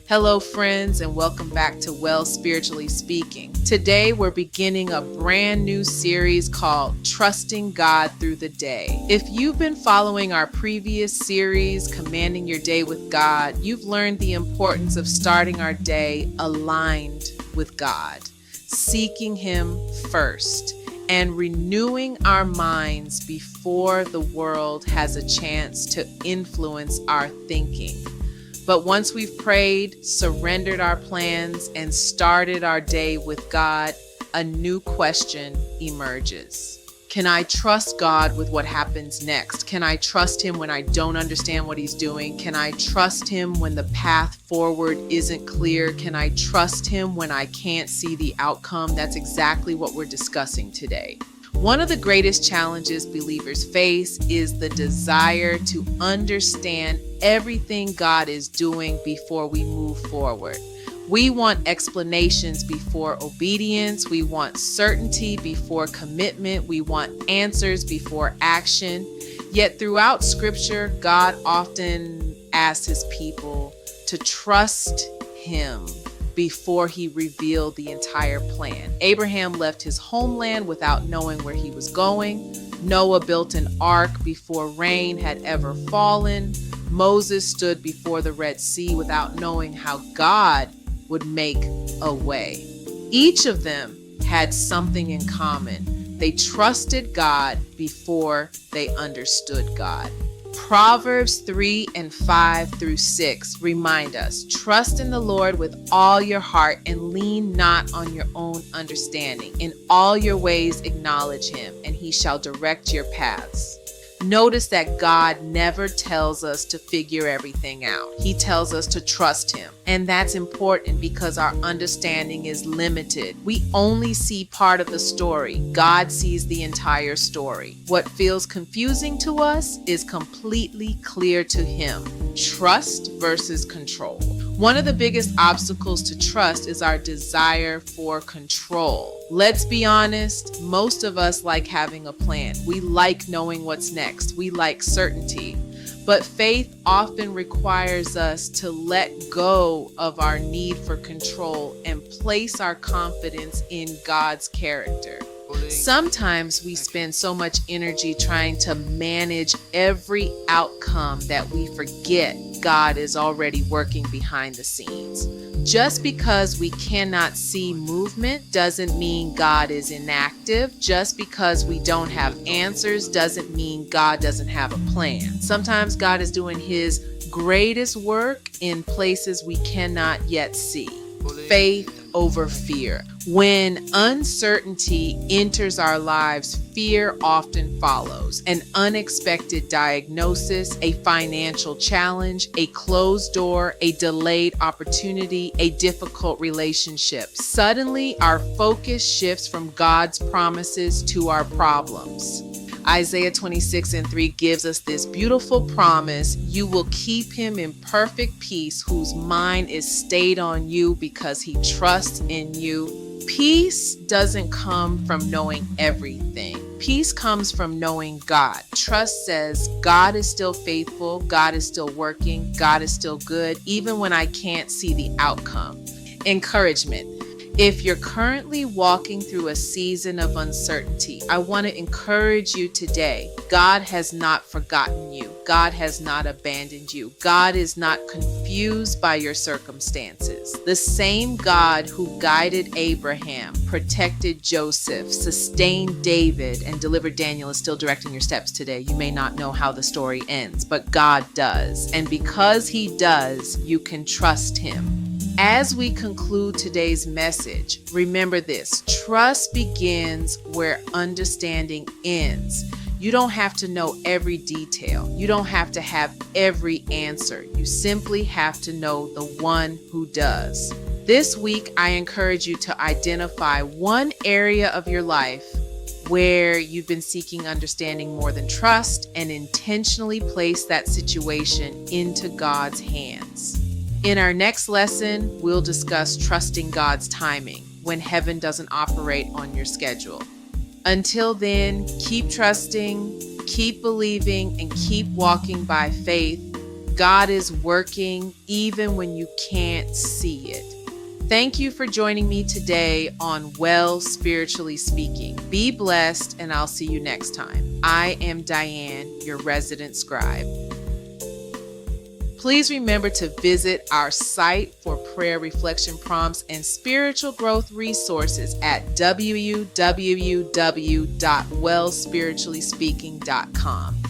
Hello, friends, and welcome back to Well Spiritually Speaking. Today, we're beginning a brand new series called Trusting God Through the Day. If you've been following our previous series, Commanding Your Day with God, you've learned the importance of starting our day aligned with God, seeking Him first, and renewing our minds before the world has a chance to influence our thinking. But once we've prayed, surrendered our plans, and started our day with God, a new question emerges. Can I trust God with what happens next? Can I trust Him when I don't understand what He's doing? Can I trust Him when the path forward isn't clear? Can I trust Him when I can't see the outcome? That's exactly what we're discussing today. One of the greatest challenges believers face is the desire to understand everything God is doing before we move forward. We want explanations before obedience. We want certainty before commitment. We want answers before action. Yet throughout Scripture, God often asks His people to trust Him before He revealed the entire plan. Abraham left his homeland without knowing where he was going. Noah built an ark before rain had ever fallen. Moses stood before the Red Sea without knowing how God would make a way. Each of them had something in common. They trusted God before they understood God. Proverbs 3:5-6 remind us, trust in the Lord with all your heart and lean not on your own understanding. In all your ways acknowledge Him, and He shall direct your paths. Notice that God never tells us to figure everything out. He tells us to trust Him. And that's important because our understanding is limited. We only see part of the story. God sees the entire story. What feels confusing to us is completely clear to Him. Trust versus control. One of the biggest obstacles to trust is our desire for control. Let's be honest, most of us like having a plan. We like knowing what's next. We like certainty. But faith often requires us to let go of our need for control and place our confidence in God's character. Sometimes we spend so much energy trying to manage every outcome that we forget God is already working behind the scenes. Just because we cannot see movement doesn't mean God is inactive. Just because we don't have answers doesn't mean God doesn't have a plan. Sometimes God is doing His greatest work in places we cannot yet see. Faith over fear. When uncertainty enters our lives, fear often follows. An unexpected diagnosis, a financial challenge, a closed door, a delayed opportunity, a difficult relationship. Suddenly, our focus shifts from God's promises to our problems. Isaiah 26:3 gives us this beautiful promise. You will keep him in perfect peace whose mind is stayed on you because he trusts in you. Peace doesn't come from knowing everything. Peace comes from knowing God. Trust says God is still faithful, God is still working, God is still good, even when I can't see the outcome. Encouragement. If you're currently walking through a season of uncertainty, I want to encourage you today. God has not forgotten you. God has not abandoned you. God is not confused by your circumstances. The same God who guided Abraham, protected Joseph, sustained David, and delivered Daniel is still directing your steps today. You may not know how the story ends, but God does. And because He does, you can trust Him. As we conclude today's message, remember this: trust begins where understanding ends. You don't have to know every detail. You don't have to have every answer. You simply have to know the one who does. This week, I encourage you to identify one area of your life where you've been seeking understanding more than trust and intentionally place that situation into God's hands. In our next lesson, we'll discuss trusting God's timing when heaven doesn't operate on your schedule. Until then, keep trusting, keep believing, and keep walking by faith. God is working even when you can't see it. Thank you for joining me today on Well Spiritually Speaking. Be blessed, and I'll see you next time. I am Diane, your resident scribe. Please remember to visit our site for prayer reflection prompts and spiritual growth resources at www.wellspirituallyspeaking.com.